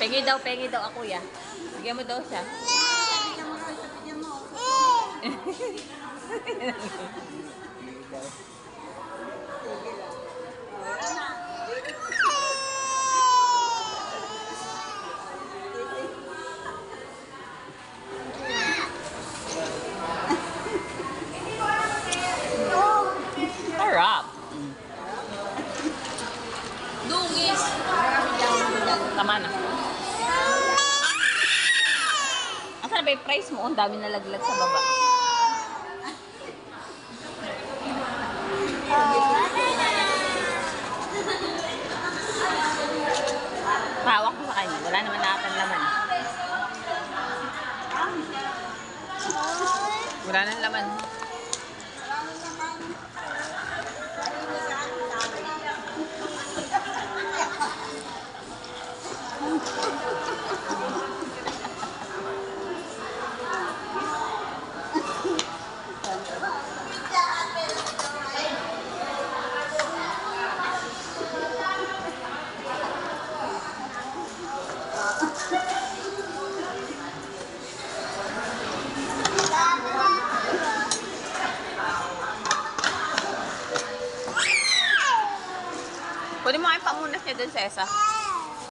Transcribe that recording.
Pengi daw ako ya. Bigyan mo daw siya. Bigyan mo. Harap. Dungis. Tama na. Asan ba yung price mo? Ang dami nalaglag sa baba. Pawak mo sa kanya. Wala naman nakatan laman. Wala nang laman. Kunin mo nga yung pamunas niya dun sa ESA.